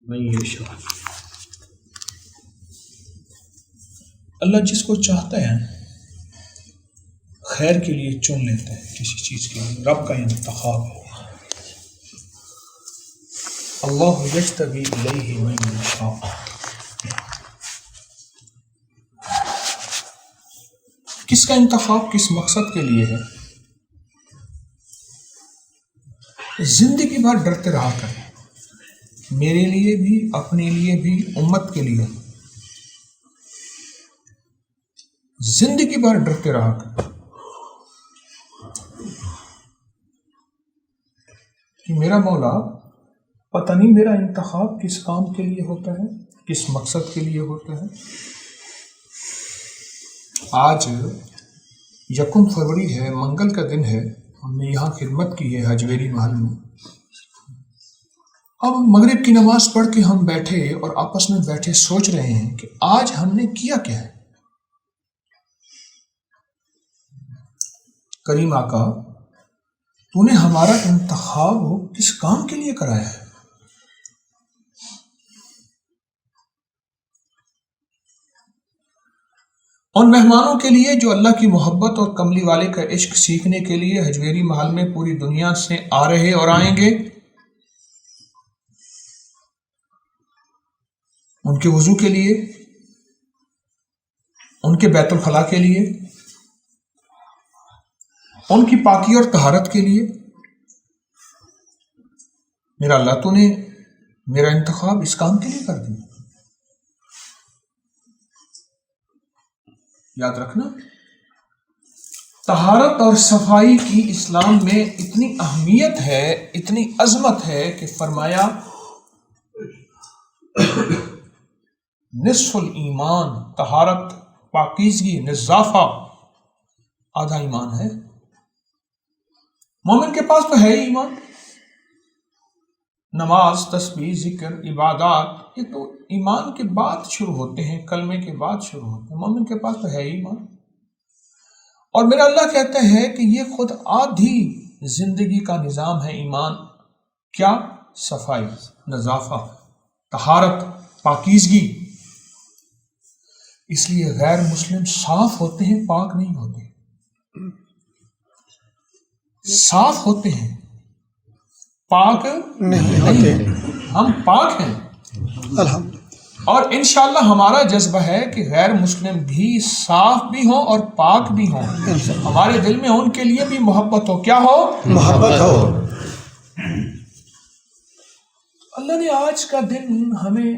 من یشاء، اللہ جس کو چاہتا ہے خیر کے لیے چن لیتا ہے کسی چیز کے لیے، رب کا انتخاب ہے۔ اللہ یجتبی الیہ من یشاء، کس کا انتخاب کس مقصد کے لیے ہے؟ زندگی بھر ڈرتے رہا کریں، میرے لیے بھی، اپنے لیے بھی، امت کے لیے، زندگی بھر ڈرتے رہا کریں کہ میرا مولا پتہ نہیں میرا انتخاب کس کام کے لیے ہوتا ہے، کس مقصد کے لیے ہوتا ہے۔ آج 1 فروری ہے، منگل کا دن ہے، ہم نے یہاں خدمت کی ہے حجویری محل میں۔ اب مغرب کی نماز پڑھ کے ہم بیٹھے اور آپس میں بیٹھے سوچ رہے ہیں کہ آج ہم نے کیا کیا ہے۔ کریم آقا، تو نے ہمارا انتخاب کس کام کے لیے کرایا ہے؟ ان مہمانوں کے لیے جو اللہ کی محبت اور کملی والے کا عشق سیکھنے کے لیے حجویری محل میں پوری دنیا سے آ رہے اور آئیں گے، ان کے وضو کے لیے، ان کے بیت الخلاء کے لیے، ان کی پاکی اور طہارت کے لیے، میرا اللہ تو نے میرا انتخاب اس کام کے لیے کر دیا۔ یاد رکھنا، طہارت اور صفائی کی اسلام میں اتنی اہمیت ہے، اتنی عظمت ہے کہ فرمایا نصف الایمان، طہارت، پاکیزگی، نظافہ آدھا ایمان ہے۔ مومن کے پاس تو ہے ہی ایمان، نماز، تسبیح، ذکر، عبادات، یہ تو ایمان کے بعد شروع ہوتے ہیں، کلمے کے بعد شروع ہوتے ہیں۔ مومن کے پاس تو ہے ہی ایمان، اور میرا اللہ کہتا ہے کہ یہ خود آدھی زندگی کا نظام ہے ایمان۔ کیا؟ صفائی، نظافہ، طہارت، پاکیزگی۔ اس لیے غیر مسلم صاف ہوتے ہیں، پاک نہیں ہوتے۔ صاف ہوتے ہیں، پاک نہیں ہوتے۔ ہم پاک ہیں الحمدللہ، اور انشاءاللہ ہمارا جذبہ ہے کہ غیر مسلم بھی صاف بھی ہوں اور پاک بھی ہوں، ہمارے دل میں ان کے لیے بھی محبت ہو۔ کیا ہو؟ محبت ہو۔ اللہ نے آج کا دن ہمیں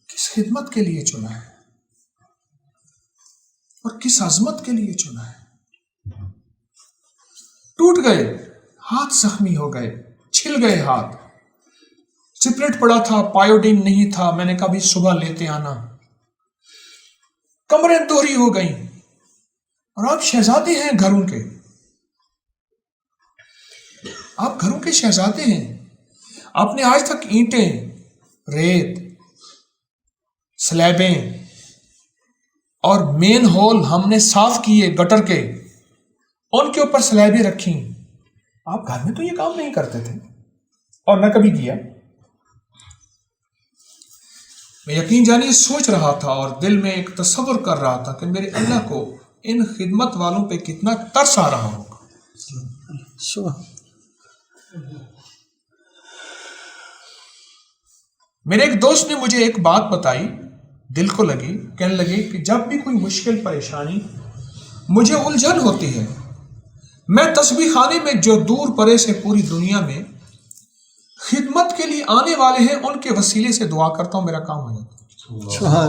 کس خدمت کے لیے چنا ہے اور کس عظمت کے لیے چنا ہے؟ ٹوٹ گئے ہاتھ، زخمی ہو گئے، چھل گئے ہاتھ، سپریٹ پڑا تھا، پایوڈین نہیں تھا، میں نے کہا بھی صبح لیتے آنا، کمریں دوہری ہو گئیں، اور آپ شہزادے ہیں گھروں کے، آپ گھروں کے شہزادے ہیں۔ آپ نے آج تک اینٹیں، ریت، سلیبیں اور مین ہول ہم نے صاف کیے گٹر کے، ان کے اوپر سلیبیں رکھیں۔ آپ گھر میں تو یہ کام نہیں کرتے تھے اور نہ کبھی کیا۔ میں یقین جانیے سوچ رہا تھا اور دل میں ایک تصور کر رہا تھا کہ میرے اللہ کو ان خدمت والوں پہ کتنا ترس آ رہا ہوگا۔ میرے ایک دوست نے مجھے ایک بات بتائی، دل کو لگی، کہنے لگے کہ جب بھی کوئی مشکل پریشانی مجھے الجھن ہوتی ہے، میں تسبیح خانے میں جو دور پرے سے پوری دنیا میں خدمت کے لیے آنے والے ہیں ان کے وسیلے سے دعا کرتا ہوں، میرا کام ہو جاتا ہے۔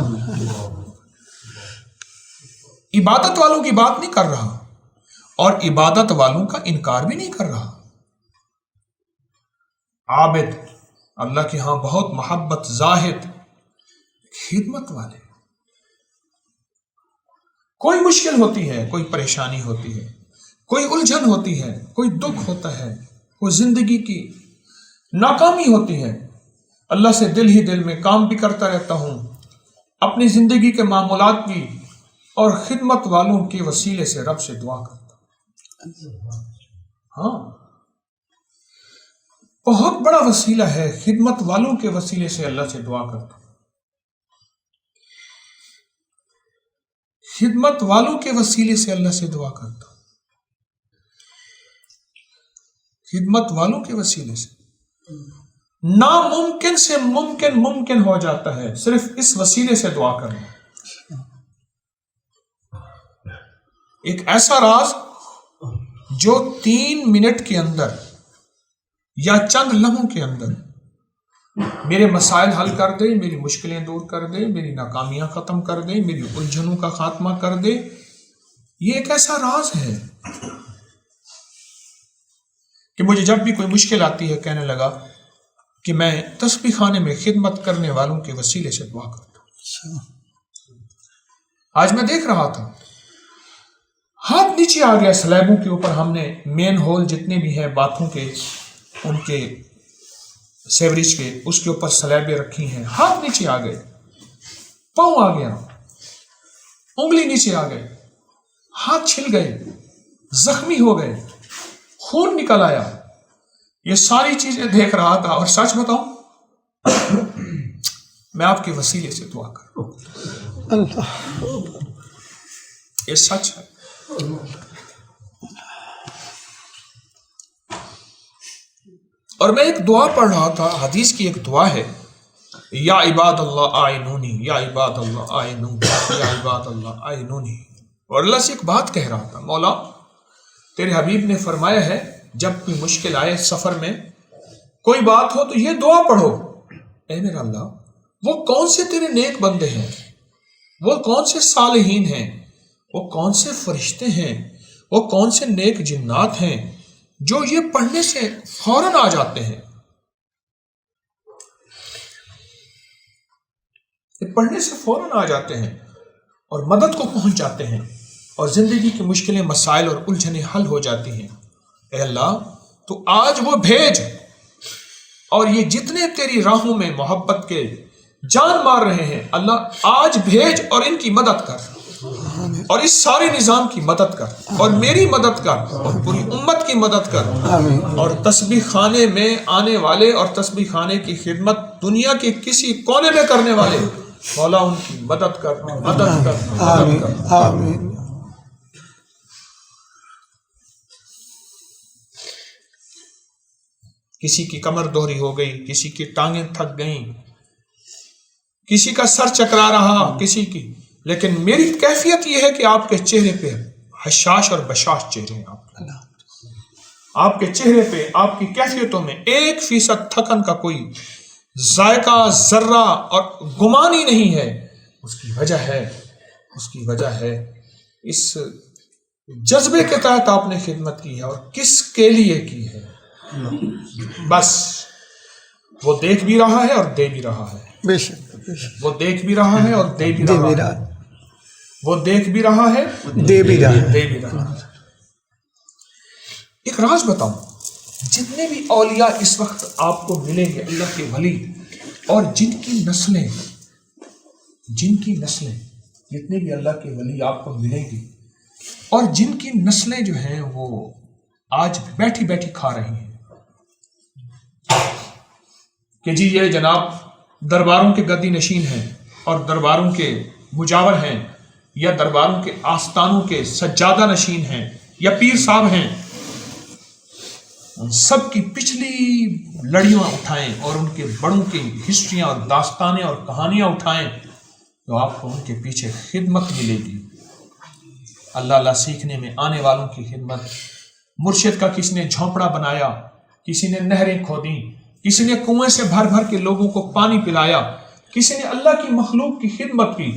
عبادت والوں کی بات نہیں کر رہا اور عبادت والوں کا انکار بھی نہیں کر رہا۔ عابد، اللہ کے ہاں بہت محبت، زاہد، خدمت والے، کوئی مشکل ہوتی ہے، کوئی پریشانی ہوتی ہے، کوئی الجھن ہوتی ہے، کوئی دکھ ہوتا ہے، کوئی زندگی کی ناکامی ہوتی ہے، اللہ سے دل ہی دل میں کام بھی کرتا رہتا ہوں، اپنی زندگی کے معمولات بھی، اور خدمت والوں کے وسیلے سے رب سے دعا کرتا ہوں۔ ہاں، بہت بڑا وسیلہ ہے، خدمت والوں کے وسیلے سے اللہ سے دعا کرتا ہوں، خدمت والوں کے وسیلے سے اللہ سے دعا کرتا ہوں، خدمت والوں کے وسیلے سے ناممکن سے ممکن ہو جاتا ہے صرف اس وسیلے سے دعا کرنا۔ ایک ایسا راز جو 3 منٹ کے اندر یا چند لمحوں کے اندر میرے مسائل حل کر دے، میری مشکلیں دور کر دے، میری ناکامیاں ختم کر دے، میری الجھنوں کا خاتمہ کر دے، یہ ایک ایسا راز ہے کہ مجھے جب بھی کوئی مشکل آتی ہے کہنے لگا کہ میں تسبیح خانے میں خدمت کرنے والوں کے وسیلے سے دعا کرتا ہوں۔ آج میں دیکھ رہا تھا، ہاتھ نیچے آ گیا سلیبوں کے اوپر، ہم نے مین ہول جتنے بھی ہیں باتھوں کے، ان کے سیوریج کے، اس کے اوپر سلیبیں رکھی ہیں، ہاتھ نیچے آ گئے، پاؤں آ گیا، انگلی نیچے آ گئے، ہاتھ چھل گئے، زخمی ہو گئے، خون نکل آیا، یہ ساری چیزیں دیکھ رہا تھا۔ اور سچ بتاؤں، میں آپ کے وسیلے سے دعا کر رہا ہوں، یہ سچ ہے۔ اور میں ایک دعا پڑھ رہا تھا، حدیث کی ایک دعا ہے، یا عباد اللہ آئینونی، یا عباد اللہ آئینونی، یا عباد اللہ آئینونی، اور اللہ سے ایک بات کہہ رہا تھا، مولا تیرے حبیب نے فرمایا ہے جب کوئی مشکل آئے سفر میں، کوئی بات ہو تو یہ دعا پڑھو، اے میرا اللہ وہ کون سے تیرے نیک بندے ہیں، وہ کون سے صالحین ہیں، وہ کون سے فرشتے ہیں، وہ کون سے نیک جنات ہیں جو یہ پڑھنے سے فوراً آ جاتے ہیں، یہ پڑھنے سے فوراً آ جاتے ہیں اور مدد کو پہنچ جاتے ہیں اور زندگی کی مشکلیں، مسائل اور الجھنیں حل ہو جاتی ہیں۔ اے اللہ تو آج وہ بھیج، اور یہ جتنے تیری راہوں میں محبت کے جان مار رہے ہیں، اللہ آج بھیج اور ان کی مدد کر، اور اس سارے نظام کی مدد کر، اور میری مدد کر، اور پوری امت کی مدد کر، اور تسبیح خانے میں آنے والے اور تسبیح خانے کی خدمت دنیا کے کسی کونے میں کرنے والے، مولا ان کی مدد کر، مدد کر، مدد کر۔ آمین۔ کسی کی کمر دوہری ہو گئی، کسی کی ٹانگیں تھک گئیں، کسی کا سر چکرا رہا، کسی کی، لیکن میری کیفیت یہ ہے کہ آپ کے چہرے پہ حشاش اور بشاش چہرے ہیں، آپ کے چہرے پہ، آپ کی کیفیتوں میں 1% تھکن کا کوئی ذائقہ، ذرہ اور گمان ہی نہیں ہے۔ اس کی وجہ ہے اس جذبے کے تحت آپ نے خدمت کی ہے، اور کس کے لیے کی ہے، بس وہ دیکھ بھی رہا ہے اور دے بھی رہا ہے، بے شک، وہ دیکھ بھی رہا ہے اور دے بھی رہا ہے، وہ دیکھ بھی رہا ہے، دے بھی رہا ہے۔ دے بھی رہا ہے۔ ایک راز بتاؤں، جتنے بھی اولیاء اس وقت آپ کو ملیں گے، اللہ کے ولی، اور جن کی نسلیں جتنے بھی اللہ کے ولی آپ کو ملیں گے، اور جن کی نسلیں جو ہیں وہ آج بیٹھی بیٹھی کھا رہی ہیں کہ جی یہ جناب درباروں کے گدی نشین ہیں، اور درباروں کے مجاور ہیں، یا درباروں کے آستانوں کے سجادہ نشین ہیں، یا پیر صاحب ہیں، ان سب کی پچھلی لڑیاں اٹھائیں اور ان کے بڑوں کی ہسٹریاں اور داستانیں اور کہانیاں اٹھائیں، تو آپ کو ان کے پیچھے خدمت ملے گی، اللہ سیکھنے میں آنے والوں کی خدمت۔ مرشد کا کسی نے جھونپڑا بنایا، کسی نے نہریں کھودیں، کسی نے کنویں سے بھر بھر کے لوگوں کو پانی پلایا، کسی نے اللہ کی مخلوق کی خدمت کی،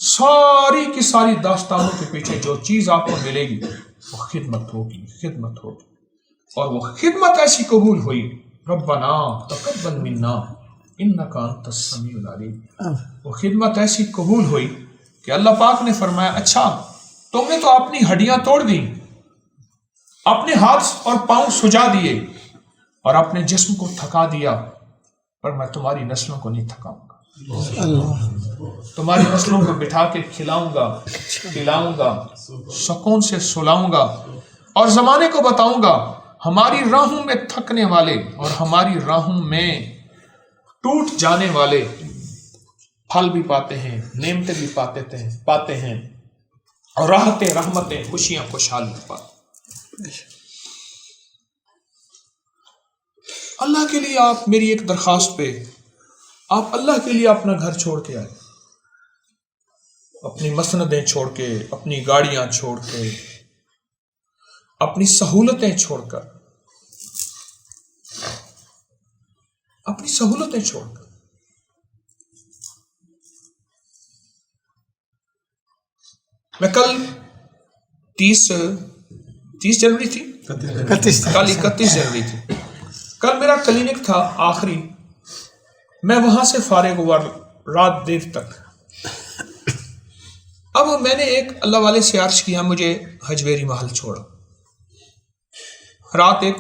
ساری کی ساری داستانوں کے پیچھے جو چیز آپ کو ملے گی وہ خدمت ہوگی، اور وہ خدمت ایسی قبول ہوئی، ربنا تقبل منا انک انت السمیع العلیم، وہ خدمت ایسی قبول ہوئی کہ اللہ پاک نے فرمایا اچھا تم نے تو اپنی ہڈیاں توڑ دی، اپنے ہاتھ اور پاؤں سجا دیے اور اپنے جسم کو تھکا دیا، پر میں تمہاری نسلوں کو نہیں تھکاؤں گا، تمہاری نسلوں کو بٹھا کے کھلاؤں گا، پلاؤں گا، سکون سے سلاؤں گا، اور زمانے کو بتاؤں گا ہماری راہوں میں تھکنے والے اور ہماری راہوں میں ٹوٹ جانے والے پھل بھی پاتے ہیں، نعمتیں بھی پاتے ہیں اور راحتیں، رحمتیں، خوشیاں، خوشحالی پاتے ہیں۔ اللہ کے لیے آپ میری ایک درخواست پہ آپ اللہ کے لیے اپنا گھر چھوڑ کے آئے، اپنی مسندیں چھوڑ کے، اپنی گاڑیاں چھوڑ کے، اپنی سہولتیں چھوڑ کر، میں کل 30 جنوری تھی، کل 31 جنوری تھی، کل میرا کلینک تھا آخری، میں وہاں سے فارغ ہوا رات دیر تک۔ اب میں نے ایک اللہ والے سے عرض کیا مجھے حجویری محل چھوڑا۔ رات ایک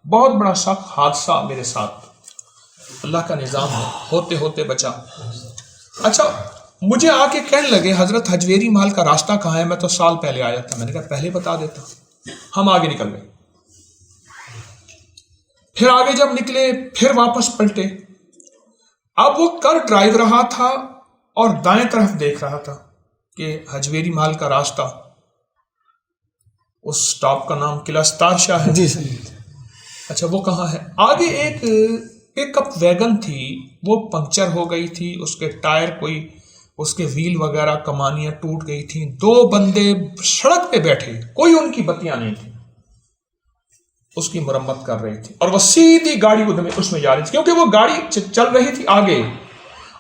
بہت بڑا سخت حادثہ میرے ساتھ، اللہ کا نظام ہے، ہوتے ہوتے بچا۔ اچھا مجھے آ کے کہنے لگے حضرت حجویری محل کا راستہ کہاں ہے؟ میں تو سال پہلے آیا تھا۔ میں نے کہا پہلے بتا دیتا۔ ہم آگے نکل گئے، پھر آگے جب نکلے پھر واپس پلٹے۔ اب وہ کر ڈرائیو رہا تھا اور دائیں طرف دیکھ رہا تھا کہ حجویری محل کا راستہ، اس سٹاپ کا نام قلعہ ستار شاہ ہے۔ جی سر۔ اچھا وہ کہاں ہے؟ آگے ایک پک اپ ویگن تھی، وہ پنکچر ہو گئی تھی، اس کے ٹائر کوئی، اس کے ویل وغیرہ کمانیاں ٹوٹ گئی تھیں، 2 بندے سڑک پہ بیٹھے، کوئی ان کی بتیاں نہیں تھی، اس کی مرمت کر رہی تھی، اور وہ سیدھی گاڑی اس میں جا رہی تھی، کیونکہ وہ گاڑی چل رہی تھی آگے،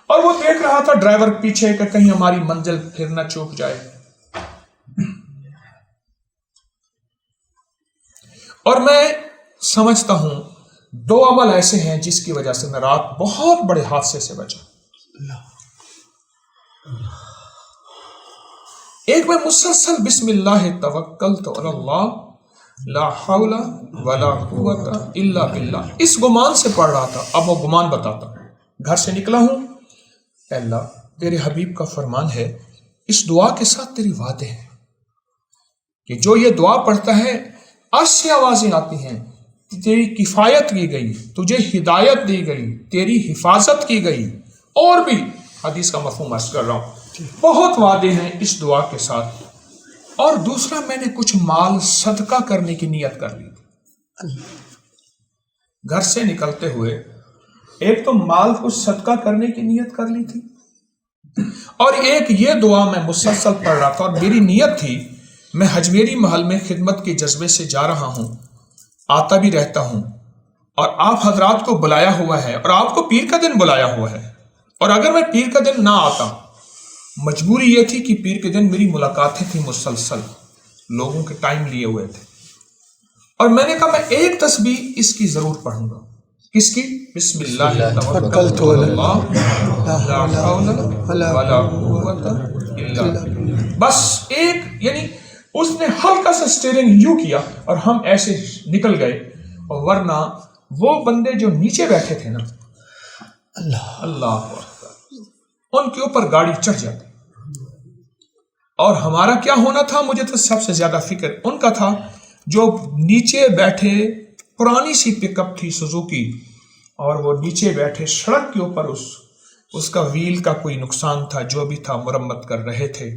اور وہ دیکھ رہا تھا ڈرائیور پیچھے کہ کہیں ہماری منزل پھر نہ چوک جائے۔ اور میں سمجھتا ہوں 2 عمل ایسے ہیں جس کی وجہ سے میں رات بہت بڑے حادثے سے بچا۔ ایک میں مسلسل بسم اللہ توکلت علی اللہ لا حول ولا قوت الا باللہ اس گمان سے پڑھ رہا تھا۔ اب وہ گمان بتاتا، گھر سے نکلا ہوں، اے اللہ تیرے حبیب کا فرمان ہے، اس دعا کے ساتھ تیری وعدے ہیں کہ جو یہ دعا پڑھتا ہے عرش سے آوازیں آتی ہیں، تیری کفایت کی گئی، تجھے ہدایت دی گئی، تیری حفاظت کی گئی، اور بھی حدیث کا مفہوم عرض کر رہا ہوں، بہت وعدے ہیں اس دعا کے ساتھ۔ اور دوسرا میں نے کچھ مال صدقہ کرنے کی نیت کر لی تھی۔ گھر سے نکلتے ہوئے ایک تو مال کو صدقہ کرنے کی نیت کر لی تھی، اور ایک یہ دعا میں مسلسل پڑھ رہا تھا، اور میری نیت تھی میں حجویری محل میں خدمت کے جذبے سے جا رہا ہوں، آتا بھی رہتا ہوں، اور آپ حضرات کو بلایا ہوا ہے، اور آپ کو پیر کا دن بلایا ہوا ہے، اور اگر میں پیر کا دن نہ آتا، مجبوری یہ تھی کہ پیر کے دن میری ملاقاتیں تھیں مسلسل، لوگوں کے ٹائم لیے ہوئے تھے، اور میں نے کہا میں ایک تسبیح اس کی ضرور پڑھوں گا۔ کس کی؟ بسم اللہ توکلت علی اللہ لا حول ولا قوت الا باللہ۔ بس ایک، یعنی اس نے ہلکا سا اسٹیئرنگ یوں کیا اور ہم ایسے نکل گئے، اور ورنہ وہ بندے جو نیچے بیٹھے تھے نا، اللہ ان کے اوپر گاڑی چڑھ جاتی، اور ہمارا کیا ہونا تھا؟ مجھے تو سب سے زیادہ فکر ان کا تھا جو نیچے بیٹھے، پرانی سی پک اپ تھی سوزوکی، اور وہ نیچے بیٹھے سڑک کے اوپر اس کا ویل کا کوئی نقصان تھا، جو بھی تھا مرمت کر رہے تھے۔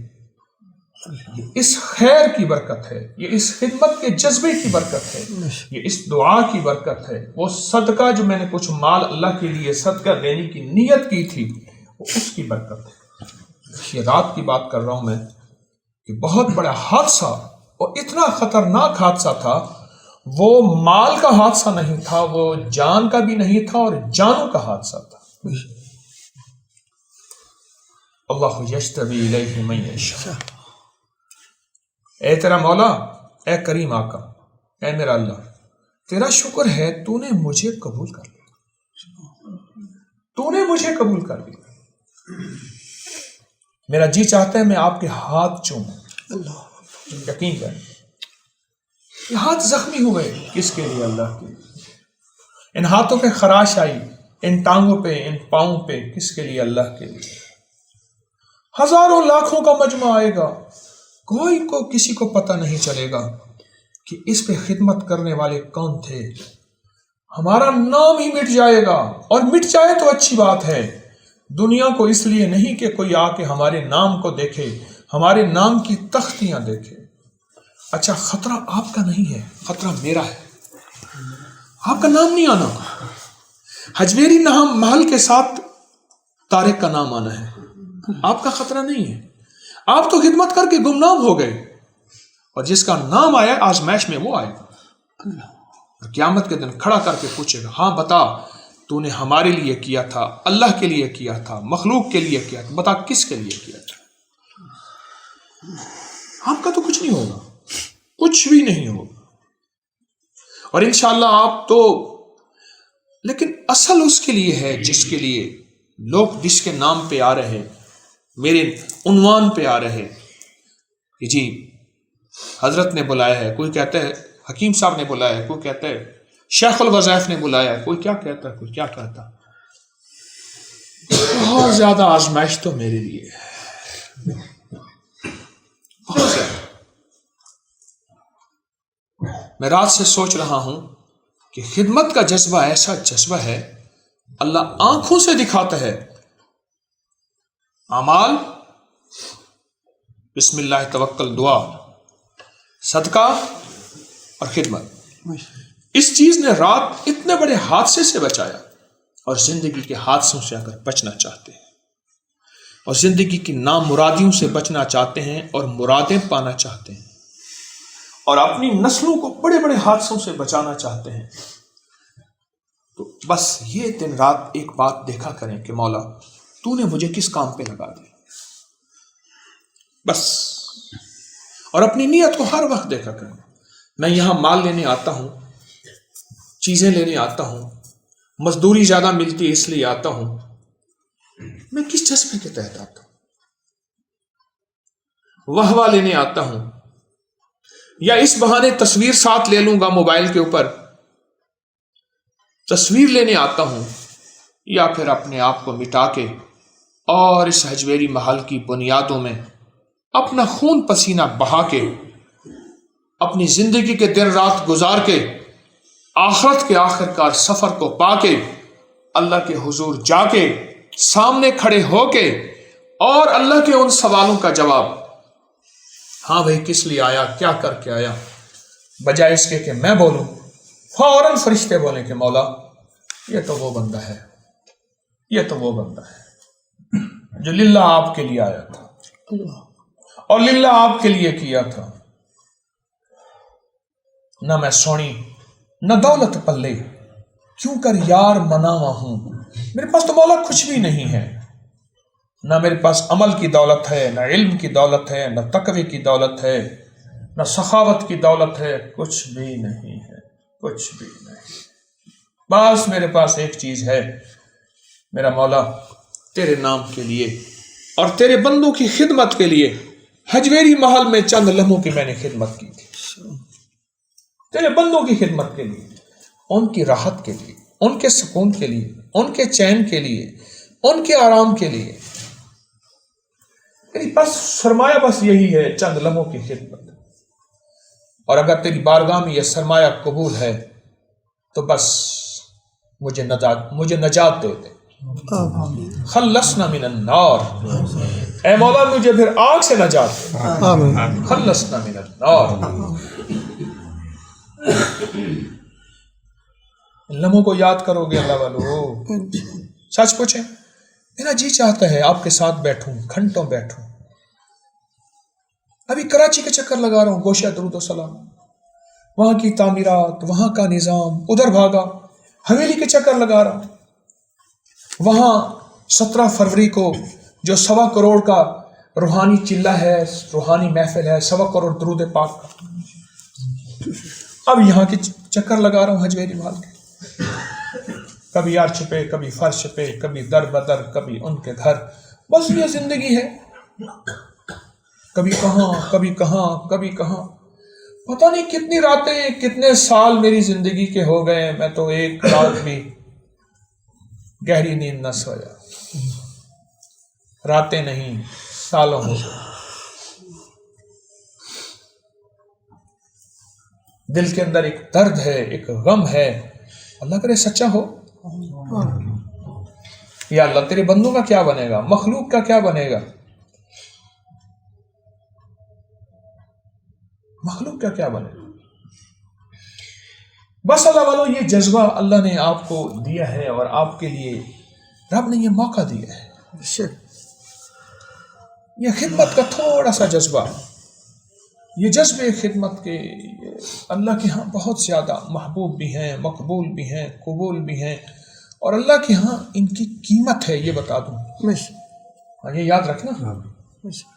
یہ اس خیر کی برکت ہے، یہ اس خدمت کے جذبے کی برکت ہے، یہ اس دعا کی برکت ہے، وہ صدقہ جو میں نے کچھ مال اللہ کے لیے صدقہ دینے کی نیت کی تھی، وہ اس کی برکت ہے۔ یہ رات کی بات کر رہا ہوں میں کہ بہت بڑا حادثہ، اور اتنا خطرناک حادثہ تھا، وہ مال کا حادثہ نہیں تھا، وہ جان کا بھی نہیں تھا، اور جانوں کا حادثہ تھا۔ اللہ یجتبی الیہ من یشاء۔ اے تیرا مولا، اے کریم آقا، اے میرا اللہ، تیرا شکر ہے تو نے مجھے قبول کر لیا، تو نے مجھے قبول کر لیا۔ میرا جی چاہتا ہے میں آپ کے ہاتھ چوموں، یقین کریں، یہ ہاتھ زخمی ہوئے، کس کے لیے؟ اللہ کے لیے۔ ان ہاتھوں پہ خراش آئی، ان ٹانگوں پہ، ان پاؤں پہ، کس کے لیے؟ اللہ کے لیے۔ ہزاروں لاکھوں کا مجمع آئے گا، کوئی کو کسی کو پتہ نہیں چلے گا، کہ اس پہ خدمت کرنے والے کون تھے، ہمارا نام ہی مٹ جائے گا، اور مٹ جائے تو اچھی بات ہے، دنیا کو اس لیے نہیں کہ کوئی آ کے ہمارے نام کو دیکھے، ہمارے نام کی تختیاں دیکھے۔ اچھا، خطرہ آپ کا نہیں ہے، خطرہ میرا ہے، آپ کا نام نہیں آنا۔ حجویری نام محل کے ساتھ طارق کا نام آنا ہے، آپ کا خطرہ نہیں ہے، آپ تو خدمت کر کے گمنام ہو گئے، اور جس کا نام آیا آزمائش میں وہ آئے گا، قیامت کے دن کھڑا کر کے پوچھے گا، ہاں بتا تو نے ہمارے لیے کیا تھا، اللہ کے لیے کیا تھا، مخلوق کے لیے کیا تھا، بتا کس کے لیے کیا تھا؟ آپ کا تو کچھ نہیں ہوگا، کچھ بھی نہیں ہوگا، اور انشاءاللہ آپ تو، لیکن اصل اس کے لیے ہے جس کے لیے لوگ جس کے نام پہ آ رہے، میرے عنوان پہ آ رہے کہ جی حضرت نے بلایا ہے، کوئی کہتا ہے حکیم صاحب نے بلایا ہے، کوئی کہتا ہے شیخ الوظائف نے بلایا ہے، کوئی کیا کہتا ہے، کوئی کیا کہتا۔ بہت زیادہ آزمائش تو میرے لیے ہے، بہت زیادہ۔ میں رات سے سوچ رہا ہوں کہ خدمت کا جذبہ ایسا جذبہ ہے، اللہ آنکھوں سے دکھاتا ہے، اعمال، بسم اللہ توکل، دعا، صدقہ اور خدمت۔ اس چیز نے رات اتنے بڑے حادثے سے بچایا، اور زندگی کے حادثوں سے اگر بچنا چاہتے ہیں، اور زندگی کی نامرادیوں سے بچنا چاہتے ہیں، اور مرادیں پانا چاہتے ہیں، اور اپنی نسلوں کو بڑے بڑے حادثوں سے بچانا چاہتے ہیں، تو بس یہ دن رات ایک بات دیکھا کریں کہ مولا تو نے مجھے کس کام پہ لگا دیا، بس۔ اور اپنی نیت کو ہر وقت دیکھا کریں، میں یہاں مال لینے آتا ہوں، چیزیں لینے آتا ہوں، مزدوری زیادہ ملتی ہے اس لیے آتا ہوں، میں کس جذبے کے تحت آتا ہوں؟ واہ واہ لینے آتا ہوں، یا اس بہانے تصویر ساتھ لے لوں گا موبائل کے اوپر، تصویر لینے آتا ہوں، یا پھر اپنے آپ کو مٹا کے اور اس حجویری محل کی بنیادوں میں اپنا خون پسینہ بہا کے، اپنی زندگی کے دن رات گزار کے، آخرت کے آخر کار سفر کو پا کے، اللہ کے حضور جا کے سامنے کھڑے ہو کے، اور اللہ کے ان سوالوں کا جواب، ہاں بھائی کس لیے آیا، کیا کر کے آیا، بجائے اس کے کہ میں بولوں، فوراً فرشتے بولیں کہ مولا یہ تو وہ بندہ ہے، یہ تو وہ بندہ ہے جو للہ آپ کے لیے آیا تھا، اور للہ آپ کے لیے کیا تھا، نہ میں سونی نہ دولت پلے، کیوں کر یار مناوا ہوں، میرے پاس تو مولا کچھ بھی نہیں ہے، نہ میرے پاس عمل کی دولت ہے، نہ علم کی دولت ہے، نہ تقوی کی دولت ہے، نہ سخاوت کی دولت ہے، کچھ بھی نہیں ہے، کچھ بھی نہیں، بس میرے پاس ایک چیز ہے، میرا مولا تیرے نام کے لیے اور تیرے بندوں کی خدمت کے لیے حجویری محل میں چند لمحوں کی میں نے خدمت کی تھی، تیرے بندوں کی خدمت کے لیے، ان کی راحت کے لیے، ان کے سکون کے لیے، ان کے چین کے لیے، ان کے آرام کے لیے، میری بس سرمایہ بس یہی ہے، چند لمحوں کی خدمت، اور اگر تیری بارگاہ میں یہ سرمایہ قبول ہے تو بس مجھے نجات دے دے، خلصنا من النار، اے مولا مجھے پھر آگ سے نجات دے، خلصنا من النار۔ لمحوں کو یاد کرو گے اللہ والو، سچ پوچھیں میرا جی چاہتا ہے آپ کے ساتھ بیٹھوں، گھنٹوں بیٹھوں، ابھی کراچی کا چکر لگا رہا ہوں، گوشہ درود و سلام، وہاں کی تعمیرات، وہاں کا نظام، ادھر بھاگا، حویلی کے چکر لگا رہا ہوں، وہاں 17 فروری کو جو 1.25 کروڑ کا روحانی چلہ ہے، روحانی محفل ہے، 1.25 کروڑ درود پاک کا، اب یہاں کے چکر لگا رہا ہوں حجویری محل کے، کبھی یار چھپے، کبھی فرش پہ، کبھی در بدر، کبھی ان کے گھر، بس یہ زندگی ہے، کبھی کہاں کبھی کہاں کبھی کہاں، پتہ نہیں کتنی راتیں کتنے سال میری زندگی کے ہو گئے، میں تو ایک رات بھی گہری نیند نہ سویا، راتیں نہیں سالوں ہو گئے۔ دل کے اندر ایک درد ہے، ایک غم ہے، اللہ کرے سچا ہو. یا اللہ تیرے بندوں کا کیا بنے گا، مخلوق کا کیا بنے گا، مخلوق کا کیا بنے گا. بس اللہ والوں، یہ جذبہ اللہ نے آپ کو دیا ہے اور آپ کے لیے رب نے یہ موقع دیا ہے. یہ خدمت کا تھوڑا سا جذبہ، یہ جذبے خدمت کے اللہ کے ہاں بہت زیادہ محبوب بھی ہیں، مقبول بھی ہیں، قبول بھی ہیں، اور اللہ کے ہاں ان کی قیمت ہے. یہ بتا دوں، ہاں یہ یاد رکھنا،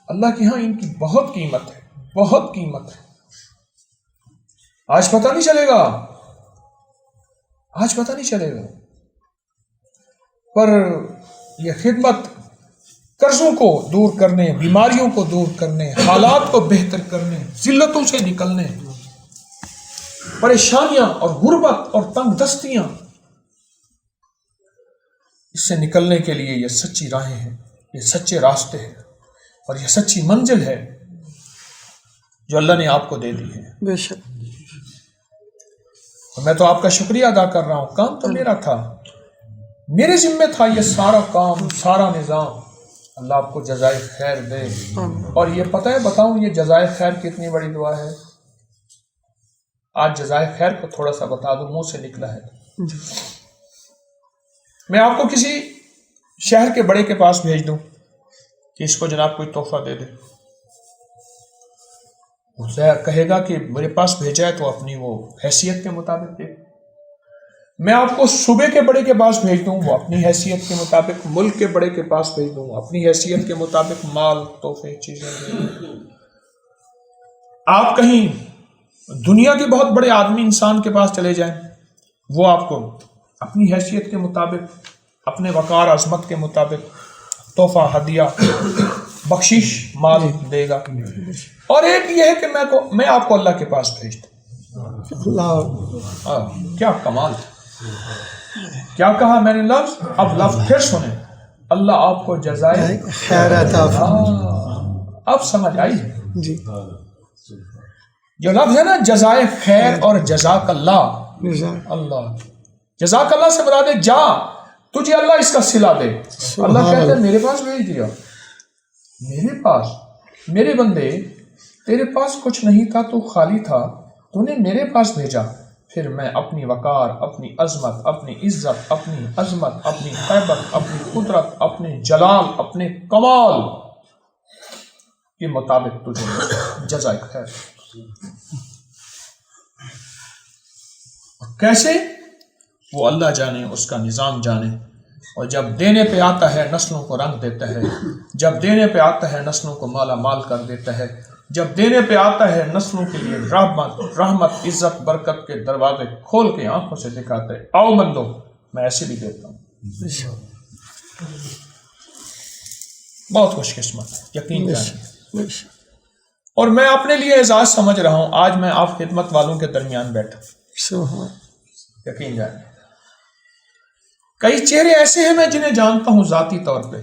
اللہ کے ہاں ان کی بہت قیمت ہے، بہت قیمت ہے. آج پتہ نہیں چلے گا، آج پتہ نہیں چلے گا، پر یہ خدمت قرضوں کو دور کرنے، بیماریوں کو دور کرنے، حالات کو بہتر کرنے، ذلتوں سے نکلنے، پریشانیاں اور غربت اور تنگ دستیاں، اس سے نکلنے کے لیے یہ سچی راہیں ہیں، یہ سچے راستے ہیں، اور یہ سچی منزل ہے جو اللہ نے آپ کو دے دی ہے. بے شک. میں تو آپ کا شکریہ ادا کر رہا ہوں. کام تو میرا تھا، میرے ذمہ تھا یہ سارا کام، سارا نظام. اللہ آپ کو جزائے خیر دے. اور یہ پتہ ہے، بتاؤں یہ جزائے خیر کتنی بڑی دعا ہے. آج جزائے خیر کو تھوڑا سا بتا دوں، منہ سے نکلا ہے. میں آپ کو کسی شہر کے بڑے کے پاس بھیج دوں کہ اس کو جناب کوئی تحفہ دے دے، اسے کہے گا کہ میرے پاس بھیجا ہے تو اپنی وہ حیثیت کے مطابق دے. میں آپ کو صوبے کے بڑے کے پاس بھیج دوں، وہ اپنی حیثیت کے مطابق، ملک کے بڑے کے پاس بھیج دوں، اپنی حیثیت کے مطابق مال، تحفے، چیزیں دیں. آپ کہیں دنیا کے بہت بڑے آدمی انسان کے پاس چلے جائیں، وہ آپ کو اپنی حیثیت کے مطابق، اپنے وقار عظمت کے مطابق تحفہ، ہدیہ، بخشش، مال دے گا. اور ایک یہ ہے کہ میں آپ کو اللہ کے پاس بھیجتا ہوں. کیا کمال، کیا کہا میں نے لفظ، اب لفظ پھر سنیں، اللہ آپ کو جزائے خیر عطا فرمائے. اب سمجھ آئی جی. جو لفظ ہے نا جزائے خیر اور جزاک اللہ، اللہ جزاک اللہ سے مراد ہے جا تجھے اللہ اس کا صلہ دے. اللہ کہتے ہیں میرے پاس بھیج دیا، میرے پاس. میرے بندے تیرے پاس کچھ نہیں تھا، تو خالی تھا، تو نے میرے پاس بھیجا، پھر میں اپنی وقار، اپنی عظمت، اپنی عزت، اپنی عظمت، اپنی قیبت، اپنی قدرت، اپنے جلال، اپنے کمال کے مطابق تجھے جزائے خیر. کیسے؟ وہ اللہ جانے، اس کا نظام جانے. اور جب دینے پہ آتا ہے نسلوں کو رنگ دیتا ہے، جب دینے پہ آتا ہے نسلوں کو مالا مال کر دیتا ہے، جب دینے پہ آتا ہے نسلوں کے لیے رحمت، عزت، برکت کے دروازے کھول کے آنکھوں سے دکھاتا ہے. آؤ بندو، میں ایسے بھی دیتا ہوں. بہت خوش قسمت ہے، یقین جانیں. اور میں اپنے لیے اعزاز سمجھ رہا ہوں آج میں آپ خدمت والوں کے درمیان بیٹھا. یقین جانیں، کئی چہرے ایسے ہیں میں جنہیں جانتا ہوں ذاتی طور پہ،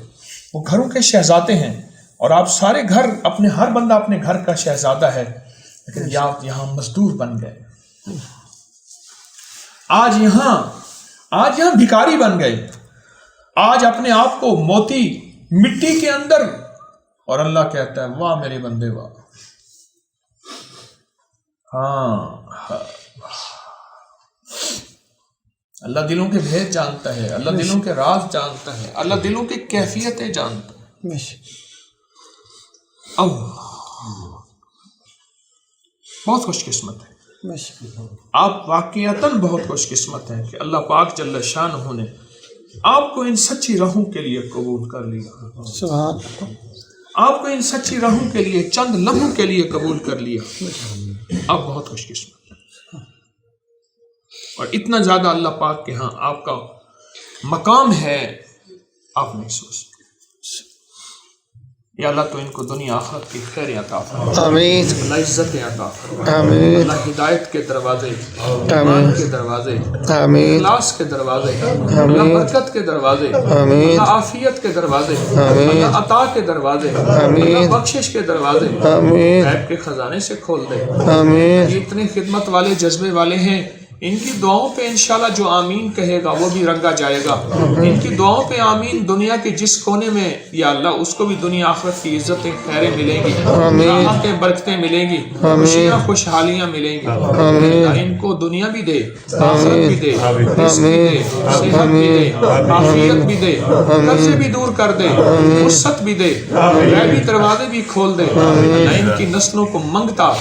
وہ گھروں کے شہزادے ہیں، اور آپ سارے گھر، اپنے ہر بندہ اپنے گھر کا شہزادہ ہے، لیکن آپ یہاں مزدور بن گئے. آج یہاں بھکاری بن گئے. آج اپنے آپ کو موتی مٹی کے اندر، اور اللہ کہتا ہے واہ میرے بندے واہ. ہاں، اللہ دلوں کے بھید جانتا ہے، اللہ دلوں کے راز جانتا ہے، اللہ دلوں کی کیفیتیں جانتا ہے. بہت خوش قسمت ہے آپ، واقعتاً بہت خوش قسمت ہیں کہ اللہ پاک جل شانہ نے آپ کو ان سچی راہوں کے لیے قبول کر لیا. آپ کو ان سچی راہوں کے لیے چند لمحوں کے لیے قبول کر لیا. آپ بہت خوش قسمت، اور اتنا زیادہ اللہ پاک کے ہاں آپ کا مقام ہے، آپ نہیں سوچ. یا اللہ تو ان کو دنیا آخرت کی خیریں عطا فرما، آمین اللہ عزتیں عطا فرما، آمین اللہ ہدایت کے دروازے، ایمان کے دروازے، آمین اخلاص کے دروازے، اللہ برکت کے دروازے، آمین اللہ عافیت کے دروازے، آمین اللہ عطا کے دروازے، آمین اللہ بخشش کے دروازے آمین غیب کے خزانے سے کھول دے۔ آمین یہ اتنے خدمت والے جذبے والے ہیں، ان کی دعاؤں پہ انشاءاللہ جو آمین کہے گا وہ بھی رنگا جائے گا۔ ان کی دعاؤں پہ آمین دنیا کے جس کونے میں یا اللہ اس کو بھی دنیا آخرت کی عزتیں خیریں ملیں گی، راحتیں برکتیں ملیں گی، خوشیاں خوشحالیاں ملیں گی۔ اللہ ان کو دنیا بھی دے، آخرت بھی دے، رزق بھی دے، صحت بھی دے، عافیت بھی دے، قرضے بھی دور کر دے، وسعت بھی دے، غیبی دروازے بھی کھول دے۔ اللہ ان کی نسلوں کو منگتا،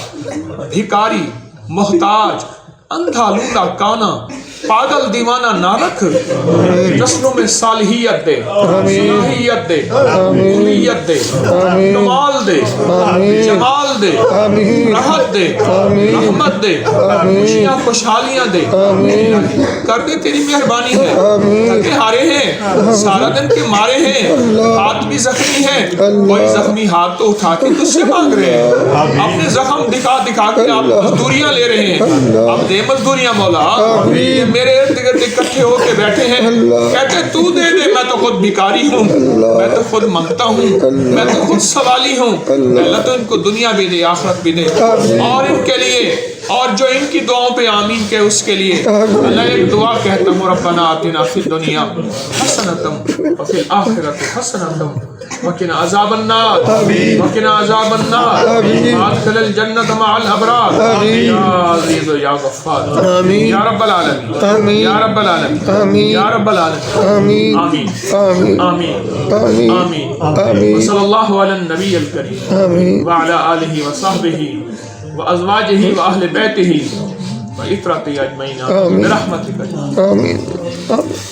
بھکاری، محتاج، اندھا لولا کانا، پاگل دیوانہ نہ رکھ، نسلوں میں صالحیت دے، صلاحیت دے، قومیت دے، کمال دے، جمال دے، راحت دے، رحمت دے، خوشیاں خوشحالیاں دے۔ کر دے تیری مہربانی ہے، تھکے ہارے ہیں، سارا دن کے مارے ہیں، ہاتھ بھی زخمی ہیں، کوئی زخمی ہاتھ تو اٹھا کے تجھ سے مانگ رہے ہیں، اپنے زخم دکھا دکھا کے آپ مزدوریاں لے رہے ہیں۔ اب دے مزدوریاں مولا، یہ میرے ارد گرد اکٹھے ہو کے بیٹھے ہیں، کہتے تو دے دے، میں تو خود بھکاری ہوں، میں تو خود منگتا ہوں، میں تو خود سوالی ہوں۔ اللہ تو ان کو دنیا بھی دے، آخرت بھی دے، اور ان کے لیے اور جو ان کی دعاؤں پہ آمین کہ اس کے لیے اللہ ایک دعا کہتا ہوں، ربنا آتنا فی الدنیا حسنۃ وفی الآخرۃ حسنۃ وقنا عذاب النار وقنا عذاب النار وادخل الجنۃ مع الابرار یا عزیز یا غفار یا رب العالمین یا رب العالمین یا رب العالمین آمین آمین آمین وصلی اللہ علی النبی الکریم وعلی آلہ وصحبہ وازواجہ واہل بیتہ وعترتہ اجمعین برحمتک۔ آمین آمین